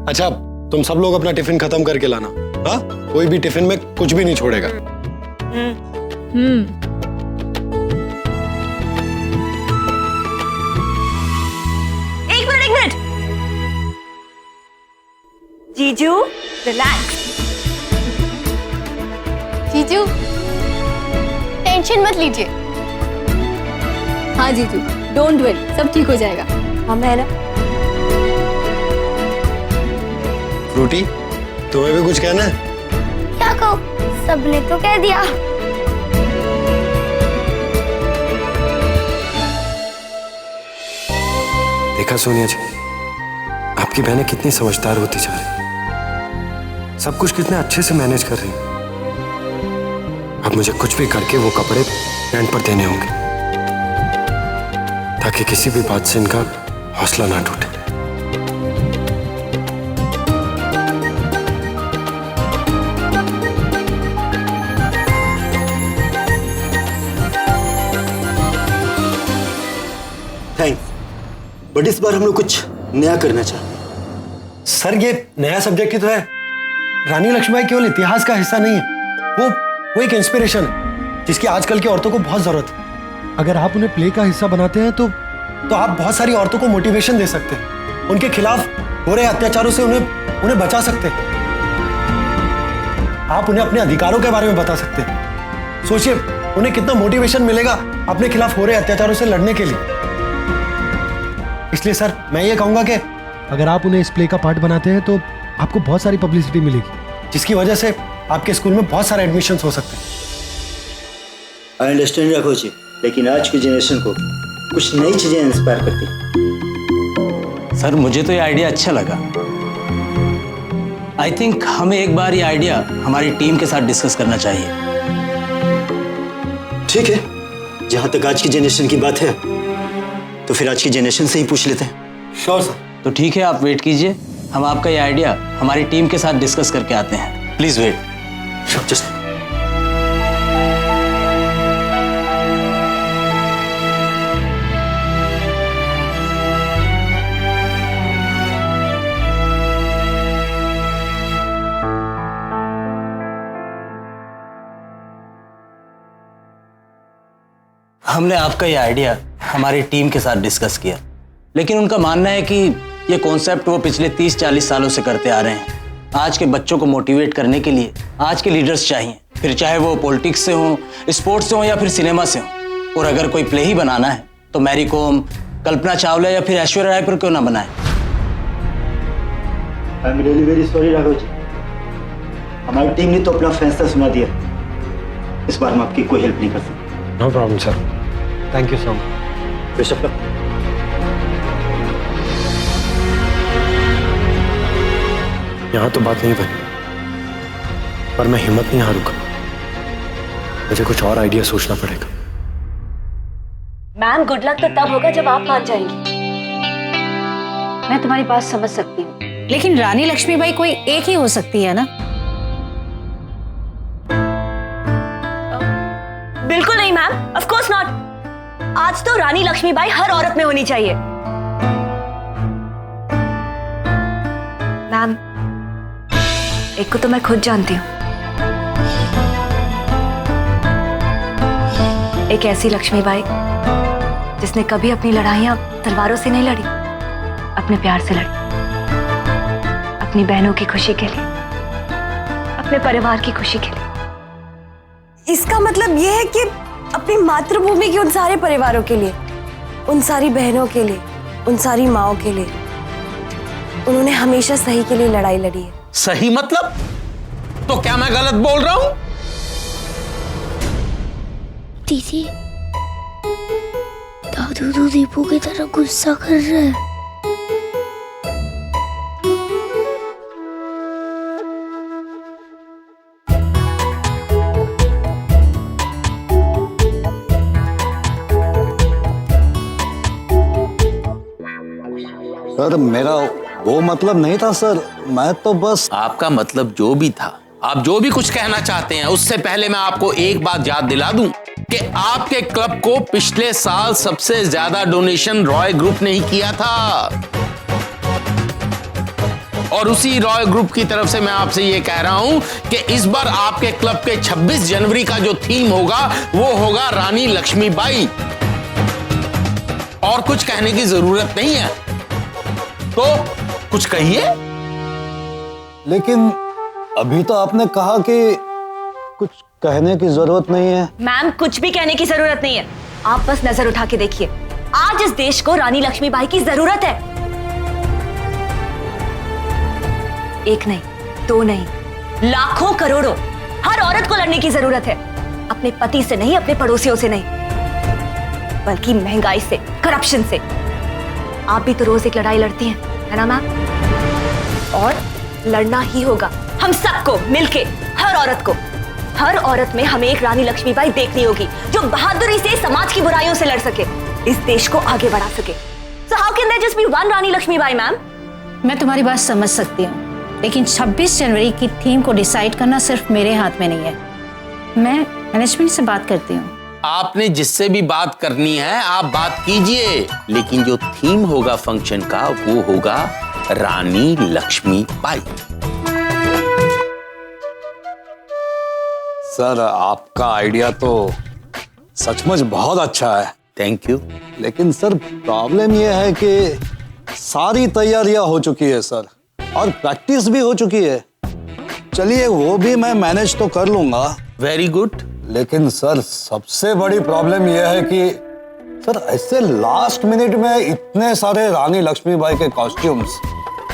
अच्छा, तुम सब लोग अपना टिफिन खत्म करके लाना। हाँ, कोई भी टिफिन में कुछ भी नहीं छोड़ेगा। एक मिनट। जीजू रिलैक्स। जीजू टेंशन मत लीजिए। हाँ जीजू, डोंट वरी, सब ठीक हो जाएगा। हम है ना। फ्रूटी, तुम्हें भी कुछ कहना है? क्या कहूँ, सबने तो कह दिया। देखा सोनिया जी, आपकी बहनें कितनी समझदार होती जा रही, सब कुछ कितने अच्छे से मैनेज कर रही। अब मुझे कुछ भी करके वो कपड़े रेंट पर देने होंगे, ताकि किसी भी बात से इनका हौसला ना टूटे। थैंक्स, बट इस बार हम लोग कुछ नया करना चाहते हैं। सर, ये नया सब्जेक्ट ही तो है। रानी लक्ष्मीबाई केवल इतिहास का हिस्सा नहीं है, वो एक इंस्पिरेशन है जिसकी आजकल की औरतों को बहुत जरूरत है। अगर आप उन्हें प्ले का हिस्सा बनाते हैं तो आप बहुत सारी औरतों को मोटिवेशन दे सकते हैं, उनके खिलाफ हो रहे अत्याचारों से उन्हें बचा सकते हैं। आप उन्हें अपने अधिकारों के बारे में बता सकते हैं। सोचिए, उन्हें कितना मोटिवेशन मिलेगा अपने खिलाफ हो रहे अत्याचारों से लड़ने के लिए। इसलिए सर, मैं ये कहूंगा कि अगर आप उन्हें इस प्ले का पार्ट बनाते हैं तो आपको बहुत सारी पब्लिसिटी मिलेगी, जिसकी वजह से आपके स्कूल में बहुत सारे एडमिशंस हो सकते हैं। आई अंडरस्टैंड राघव जी, लेकिन आज की जनरेशन को कुछ नई चीजें इंस्पायर करती हैं। सर, मुझे तो ये आइडिया अच्छा लगा। आई थिंक हमें एक बार ये आइडिया हमारी टीम के साथ डिस्कस करना चाहिए। ठीक है, जहां तक आज की जनरेशन की बात है तो फिर आज की जनरेशन से ही पूछ लेते हैं। Sure sir. तो ठीक है, आप वेट कीजिए, हम आपका ये आइडिया हमारी टीम के साथ डिस्कस करके आते हैं। Please wait. जस्ट हमने आपका ये आइडिया हमारी टीम के साथ डिस्कस किया, लेकिन उनका मानना है कि ये कॉन्सेप्ट वो पिछले 30-40 सालों से करते आ रहे हैं। आज के बच्चों को मोटिवेट करने के लिए आज के लीडर्स चाहिए, फिर चाहे वो पॉलिटिक्स से हो, स्पोर्ट्स से हो या फिर सिनेमा से हो। और अगर कोई प्ले ही बनाना है तो मैरी कॉम, कल्पना चावला या फिर ऐश्वर्या राय पर क्यों ना बनाए। I am really very sorry Raghav ji, हमारी टीम ने तो अपना फैसला सुना दिया। इस बार हम आपकी कोई हेल्प नहीं कर सकते। No problem sir, thank you so much. बेशक। यहां तो बात नहीं बनी, पर मैं हिम्मत नहीं हारूंगा। मुझे कुछ और आइडिया सोचना पड़ेगा। मैम, गुड लक तो तब होगा जब आप मान जाएंगी। मैं तुम्हारी बात समझ सकती हूँ, लेकिन रानी लक्ष्मीबाई कोई एक ही हो सकती है ना? बिल्कुल नहीं मैम, ऑफ कोर्स नॉट। आज तो रानी लक्ष्मीबाई हर औरत में होनी चाहिए। मैम, एक को तो मैं खुद जानती हूँ, एक ऐसी लक्ष्मीबाई जिसने कभी अपनी लड़ाइयां तलवारों से नहीं लड़ी, अपने प्यार से लड़ी, अपनी बहनों की खुशी के लिए, अपने परिवार की खुशी के लिए। इसका मतलब यह है कि अपनी मातृभूमि के उन सारे परिवारों के लिए, उन सारी बहनों के लिए, उन सारी माओं के लिए उन्होंने हमेशा सही के लिए लड़ाई लड़ी है। सही मतलब? तो क्या मैं गलत बोल रहा हूं? दीदी, दादू तो दीपू की तरह गुस्सा कर रहे हैं। सर, मेरा वो मतलब नहीं था सर, मैं तो बस। आपका मतलब जो भी था, आप जो भी कुछ कहना चाहते हैं, उससे पहले मैं आपको एक बात याद दिला दूं कि आपके क्लब को पिछले साल सबसे ज्यादा डोनेशन रॉय ग्रुप ने ही किया था। और उसी रॉय ग्रुप की तरफ से मैं आपसे ये कह रहा हूं कि इस बार आपके क्लब के 26 जनवरी का जो थीम होगा वो होगा रानी लक्ष्मीबाई। और कुछ कहने की जरूरत नहीं है, तो कुछ कहिए। लेकिन अभी तो आपने कहा कि कुछ कहने की जरूरत नहीं है। मैम, कुछ भी कहने की जरूरत नहीं है। आप बस नजर उठा के देखिए, आज इस देश को रानी लक्ष्मीबाई की जरूरत है। एक नहीं, दो नहीं, लाखों करोड़ों, हर औरत को लड़ने की जरूरत है। अपने पति से नहीं, अपने पड़ोसियों से नहीं, बल्कि महंगाई से, करप्शन से। आप भी तो रोज एक लड़ाई लड़ती हैं, है ना मैम? और लड़ना ही होगा हम सबको मिलके, हर औरत को। हर औरत में हमें एक रानी लक्ष्मीबाई देखनी होगी जो बहादुरी से समाज की बुराइयों से लड़ सके, इस देश को आगे बढ़ा सके। So how can there just be one Rani Lakshmibai, ma'am? मैं तुम्हारी बात समझ सकती हूँ, लेकिन 26 जनवरी की थीम को डिसाइड करना सिर्फ मेरे हाथ में नहीं है। मैं मैनेजमेंट से बात करती हूँ। आपने जिससे भी बात करनी है आप बात कीजिए, लेकिन जो थीम होगा फंक्शन का वो होगा रानी लक्ष्मीबाई। सर, आपका आइडिया तो सचमुच बहुत अच्छा है। Thank you. लेकिन सर, प्रॉब्लम यह है कि सारी तैयारियां हो चुकी है सर, और प्रैक्टिस भी हो चुकी है। चलिए, वो भी मैं मैनेज तो कर लूंगा। Very good. लेकिन सर, सबसे बड़ी प्रॉब्लम यह है कि सर, ऐसे लास्ट मिनट में इतने सारे रानी लक्ष्मीबाई के कॉस्ट्यूम्स,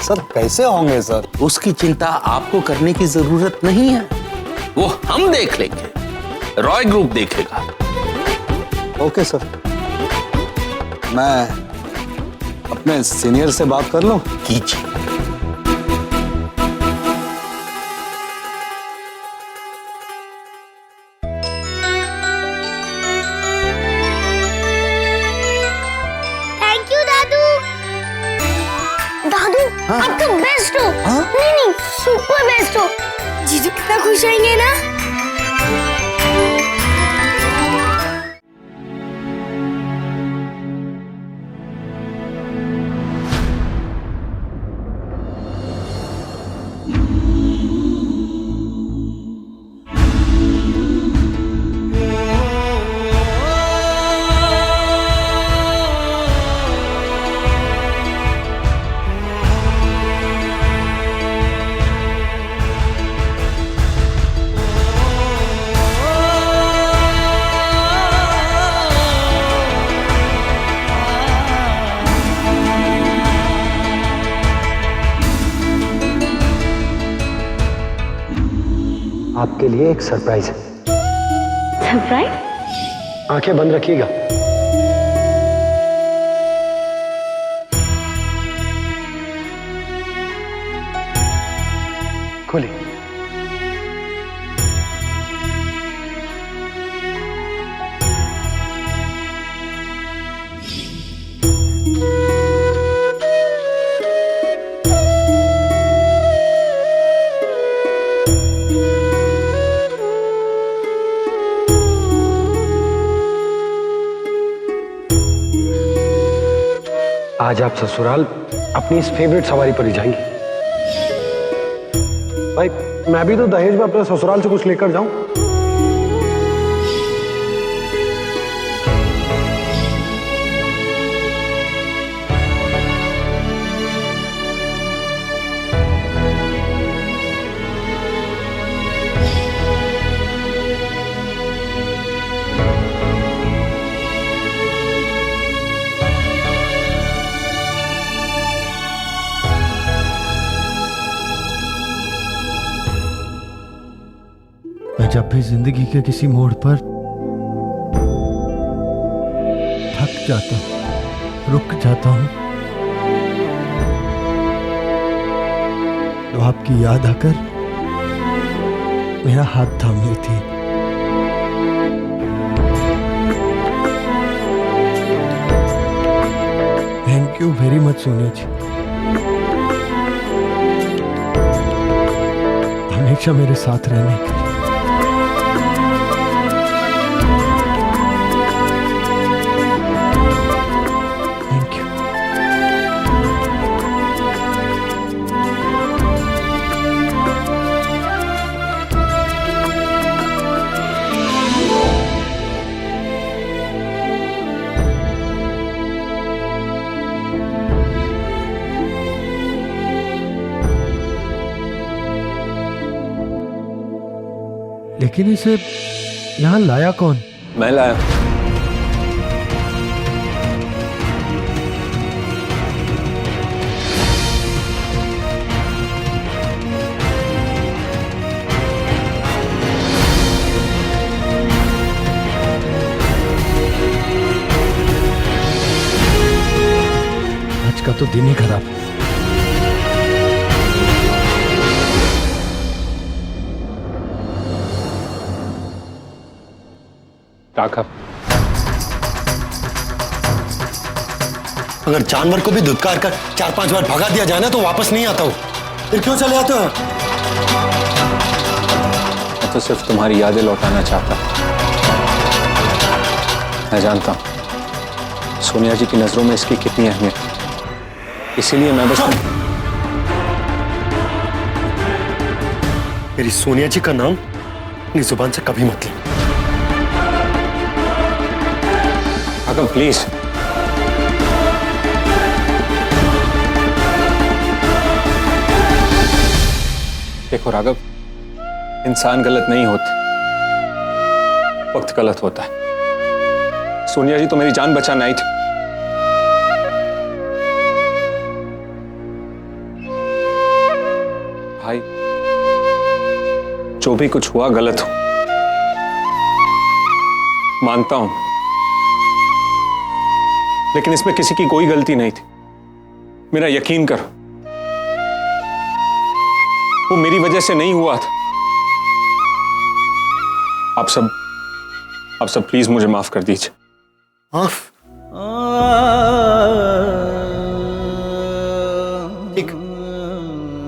सर कैसे होंगे सर? उसकी चिंता आपको करने की जरूरत नहीं है, वो हम देख लेंगे, रॉय ग्रुप देखेगा। ओके सर, मैं अपने सीनियर से बात कर लूं? कीजिए। थैंक यू दादू। दादू, आप तो बेस्ट हो। नहीं नहीं, सुपर बेस्ट हो। जीजू कितना खुश होंगे ना। आपके लिए एक सरप्राइज है। सरप्राइज? आंखें बंद रखिएगा। खोलिए। आज आप ससुराल अपनी इस फेवरेट सवारी पर ही जाएंगी। भाई, मैं भी तो दहेज में अपने ससुराल से कुछ लेकर जाऊं। मैं जब भी जिंदगी के किसी मोड़ पर थक जाता हूं, रुक जाता हूं, तो आपकी याद आकर मेरा हाथ थाम लेती है। Thank you very much Sonia ji, हमेशा मेरे साथ रहने के लिए। Thank you. लेकिन इसे यहाँ लाया कौन? मैं लाया। आज का तो दिन ही खराब। राघव, अगर जानवर को भी धुतकार कर 4-5 बार भगा दिया जाए ना तो वापस नहीं आता हूं। फिर क्यों चले आते हो? मैं तो सिर्फ तुम्हारी यादें लौटाना चाहता। मैं जानता हूं सोनिया जी की नजरों में इसकी कितनी अहमियत है, इसीलिए मैं बस मेरी सोनिया जी का नाम अपनी जुबान से कभी मत ले। राघव प्लीज। देखो राघव, इंसान गलत नहीं होते, वक्त गलत होता है। सोनिया जी तो मेरी जान बचाना आई थी। भाई जो भी कुछ हुआ गलत हो, मानता हूं, लेकिन इसमें किसी की कोई गलती नहीं थी। मेरा यकीन करो, वो मेरी वजह से नहीं हुआ था। आप सब प्लीज मुझे माफ कर दीजिए। माफ? ठीक,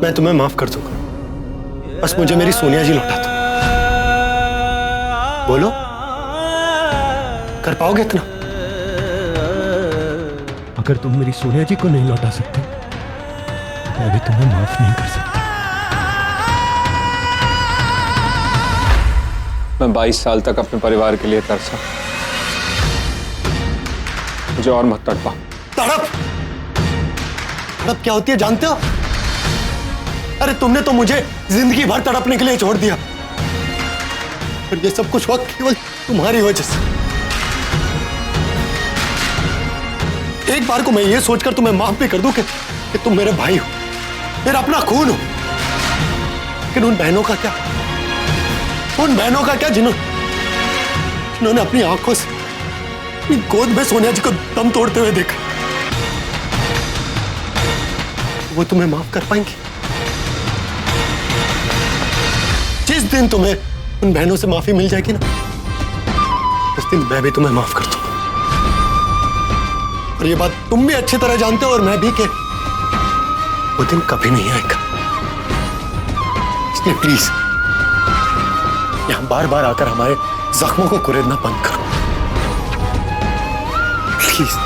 मैं तुम्हें माफ कर दूंगा, बस मुझे मेरी सोनिया जी लौटा दो। बोलो, कर पाओगे इतना? अगर तुम मेरी सोनिया जी को नहीं लौटा सकते, मैं भी तुम्हें माफ नहीं कर सकता। मैं 22 साल तक अपने परिवार के लिए तरसा, मुझे और मत तड़पा। तड़प? तड़प क्या होती है जानते हो? अरे तुमने तो मुझे जिंदगी भर तड़पने के लिए छोड़ दिया, और ये सब कुछ हुआ केवल तुम्हारी वजह से। एक बार को मैं ये सोचकर तुम्हें माफ भी कर दूं कि तुम मेरे भाई हो, मेरा अपना खून हो, लेकिन उन बहनों का क्या? उन बहनों का क्या जिन्होंने अपनी आंखों से अपनी गोद में सोनिया जी को दम तोड़ते हुए देखा? वो तुम्हें माफ कर पाएंगे? जिस दिन तुम्हें उन बहनों से माफी मिल जाएगी ना, उस दिन मैं भी तुम्हें माफ कर दूंगा। और ये बात तुम भी अच्छी तरह जानते हो और मैं भी, कि वो दिन कभी नहीं आएगा। इसलिए प्लीज यहां बार बार आकर हमारे जख्मों को कुरेदना बंद करो, प्लीज।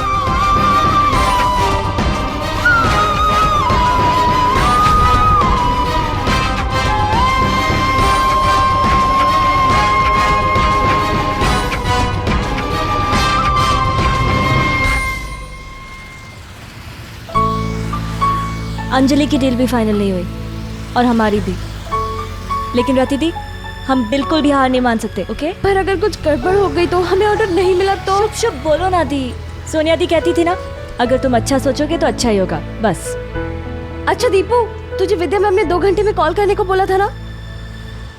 अंजलि की डील भी फाइनल नहीं हुई और हमारी भी, लेकिन रति दी, हम बिल्कुल भी हार नहीं मान सकते, ओके? पर अगर कुछ गड़बड़ हो गई तो हमें ऑर्डर नहीं मिला तो? शुभ शुभ बोलो ना दी। सोनिया दी कहती थी ना, अगर तुम अच्छा सोचोगे तो अच्छा ही होगा, बस। अच्छा दीपू, तुझे विद्या मैम ने 2 घंटे में कॉल करने को बोला था ना?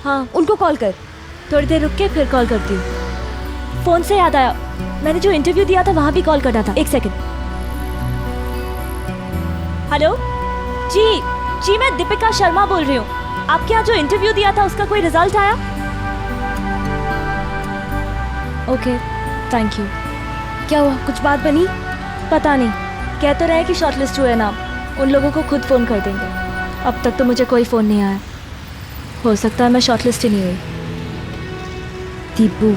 हाँ, उनको कॉल कर। थोड़ी देर रुक के फिर कॉल करती हूँ। फोन से याद आया, मैंने जो इंटरव्यू दिया था वहां भी कॉल करना था। 1 सेकंड। हेलो जी, मैं दीपिका शर्मा बोल रही हूँ। आपके यहाँ जो इंटरव्यू दिया था उसका कोई रिजल्ट आया? Okay, thank you. क्या हुआ, कुछ बात बनी? पता नहीं, कह तो रहे कि शॉर्टलिस्ट हुए नाम, उन लोगों को खुद फोन कर देंगे। अब तक तो मुझे कोई फोन नहीं आया, हो सकता है मैं शॉर्टलिस्ट ही नहीं हुई। Deepu,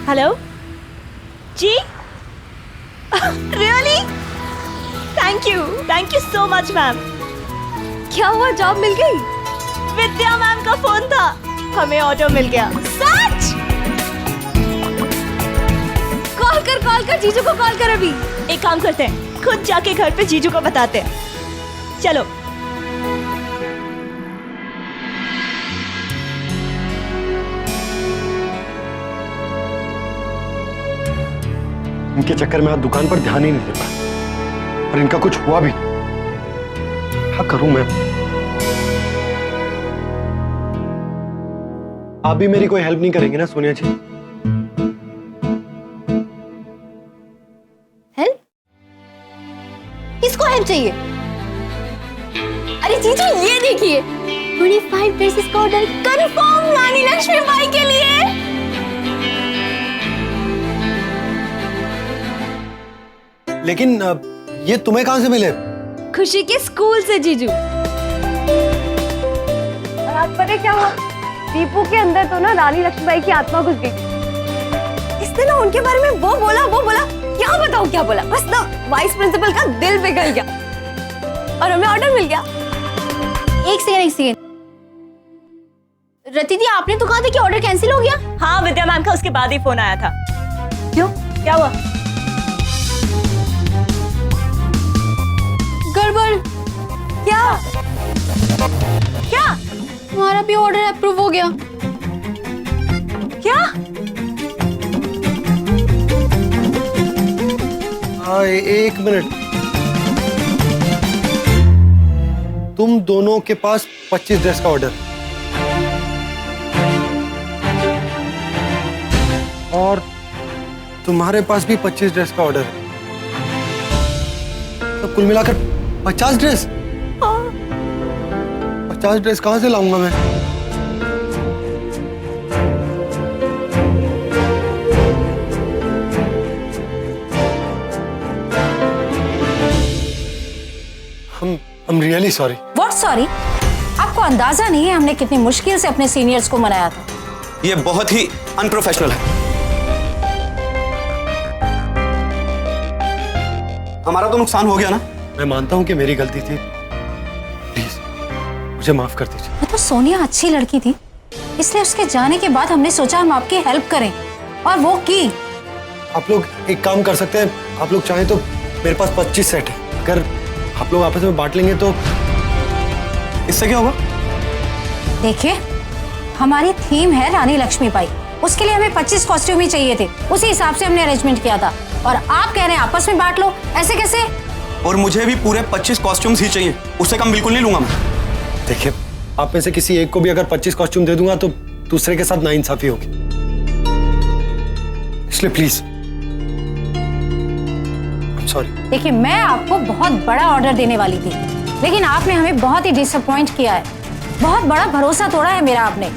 hello ji, really? Thank you so much ma'am. क्या हुआ, जॉब मिल गई? विद्या मैम का फोन था, हमें ऑटो मिल गया। सच? कॉल कर जीजू को कॉल कर अभी। एक काम करते हैं, खुद जाके घर पे जीजू को बताते हैं। चलो। इनके चक्कर में आज दुकान पर ध्यान ही नहीं दे पाया और इनका कुछ हुआ भी नहीं। क्या करूं मैं? आप भी मेरी कोई हेल्प नहीं करेंगे ना सोनिया जी? हेल्प? किसको हेल्प चाहिए? अरे जीजू ये देखिए 25 ड्रेसेस का ऑर्डर कंफर्म रानी लक्ष्मी बाई के लिए। लेकिन ये तुम्हें कहां से मिले? खुशी के स्कूल से जीजू। और आज पता क्या हुआ? दीपू के अंदर तो ना रानी लक्ष्मीबाई की आत्मा घुस गई। इसने ना उनके बारे में वो बोला क्या बताऊं क्या बोला, बस ना वाइस प्रिंसिपल का दिल पिघल गया और हमें ऑर्डर मिल गया। एक सेकंड रति दी, आपने तो कहा था कि ऑर्डर कैंसिल हो गया। हाँ विद्या मैम का उसके बाद ही फोन आया था। क्यों, क्या हुआ? गड़बड़। क्या? तुम्हारा भी ऑर्डर अप्रूव हो गया। क्या? एक मिनट, तुम दोनों के पास 25 ड्रेस का ऑर्डर और तुम्हारे पास भी 25 ड्रेस का ऑर्डर, तो कुल मिलाकर 50 ड्रेस। 50 ड्रेस कहां से लाऊंगा मैं? I'm really sorry. What sorry? आपको अंदाजा नहीं है हमने कितनी मुश्किल से अपने सीनियर्स को मनाया था। ये बहुत ही अनप्रोफेशनल है। हमारा तो नुकसान हो गया ना। मैं मानता हूं कि मेरी गलती थी, प्लीज मुझे माफ कर दीजिए। मैं तो सोनिया अच्छी लड़की थी, इसलिए उसके जाने के बाद हमने सोचा हम आपकी हेल्प करें और वो की। आप लोग एक काम कर सकते हैं, आप लोग चाहें तो मेरे पास 25 सेट है, अगर आप लोग आपस में बांट लेंगे तो इससे क्या होगा? देखिए, हमारी थीम है रानी लक्ष्मीबाई, उसके लिए हमें 25 कॉस्ट्यूम ही चाहिए थे, उसी हिसाब से हमने अरेंजमेंट किया था। और आप कह रहे हैं आपस में बांट लो, ऐसे कैसे? और मुझे भी पूरे 25 कॉस्ट्यूम्स ही चाहिए, उससे कम बिल्कुल नहीं लूंगा मैं। देखिए, आप में से किसी एक को भी अगर 25 कॉस्ट्यूम दे दूंगा तो दूसरे के साथ नाइंसाफी होगी, इसलिए प्लीज सॉरी। देखिए, मैं आपको बहुत बड़ा ऑर्डर देने वाली थी, लेकिन आपने हमें बहुत ही डिसअपॉइंट किया है, बहुत बड़ा भरोसा तोड़ा है मेरा आपने।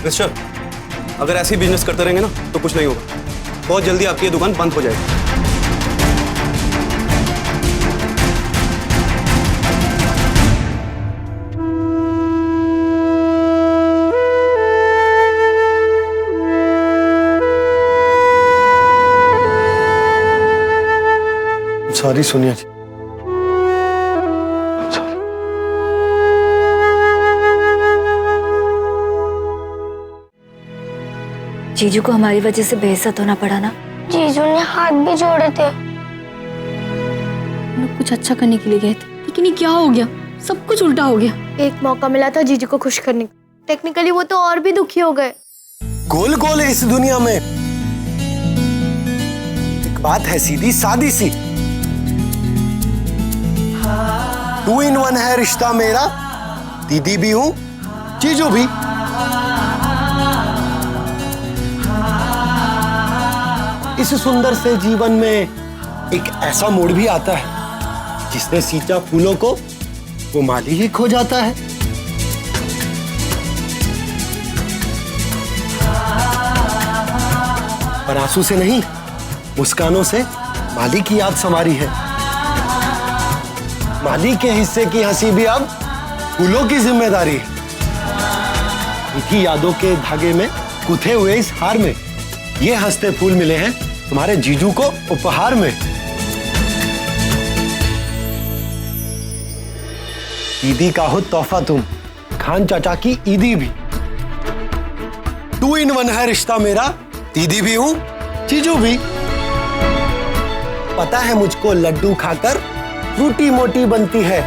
मिस्टर, अगर ऐसे ही बिजनेस करते रहेंगे ना तो कुछ नहीं होगा, बहुत जल्दी आपकी ये दुकान बंद हो जाएगी। सॉरी सोनिया जी, सॉरी। जीजू को हमारी वजह से बेइज्जत होना पड़ा ना। जीजू ने हाथ भी जोड़े थे। हम लोग कुछ अच्छा करने के लिए गए थे, लेकिन ये क्या हो गया, सब कुछ उल्टा हो गया। एक मौका मिला था जीजू को खुश करने का, टेक्निकली वो तो और भी दुखी हो गए। गोल गोल है इस दुनिया में, एक बात है सीधी सादी सी, 2 in 1 है रिश्ता मेरा, दीदी भी हूं जीजू भी। इस सुंदर से जीवन में एक ऐसा मोड़ भी आता है जिसने सींचा फूलों को वो माली ही खो जाता है। पर आंसू से नहीं, मुस्कानों से माली की याद संवारी है। माली के हिस्से की हंसी भी अब फूलों की जिम्मेदारी है। उनकी यादों के धागे में गुथे हुए इस हार में ये हंसते फूल मिले हैं तुम्हारे जीजू को उपहार में। ईदी का हो तोहफा तुम, खान चाचा की ईदी भी। 2 in 1 है रिश्ता मेरा, दीदी भी हूं जीजू भी। पता है मुझको लड्डू खाकर फ्रूटी मोटी बनती है।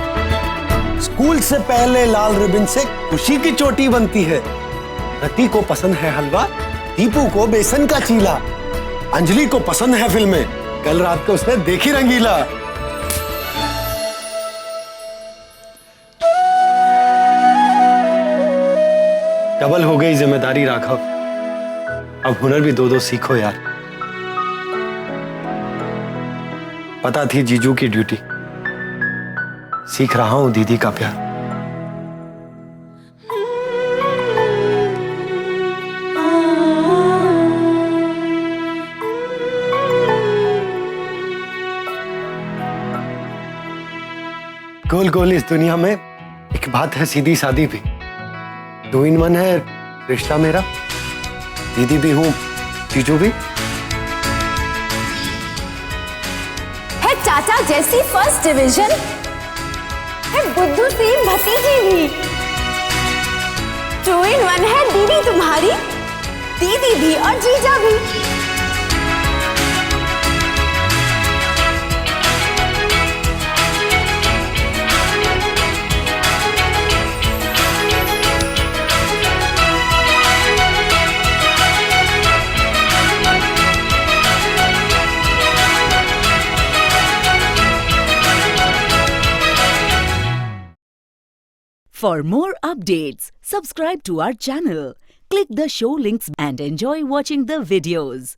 स्कूल से पहले लाल रिबन से खुशी की चोटी बनती है। रति को पसंद है हलवा, दीपू को बेसन का चीला, अंजलि को पसंद है फिल्में, कल रात को उसने देखी रंगीला। डबल हो गई जिम्मेदारी राघव, अब हुनर भी दो दो सीखो यार। पता थी जीजू की ड्यूटी, सीख रहा हूं दीदी का प्यार। गोल गोल इस दुनिया में एक बात है सीधी सादी भी, 2 in 1 है रिश्ता मेरा। दीदी भी हूं, जीजू भी। है चाचा जैसी फर्स्ट डिवीजन, है बुद्धू सी भतीजी भी। 2 in 1 है दीदी तुम्हारी, दीदी भी और जीजा भी। For more updates, subscribe to our channel, click the show links and enjoy watching the videos.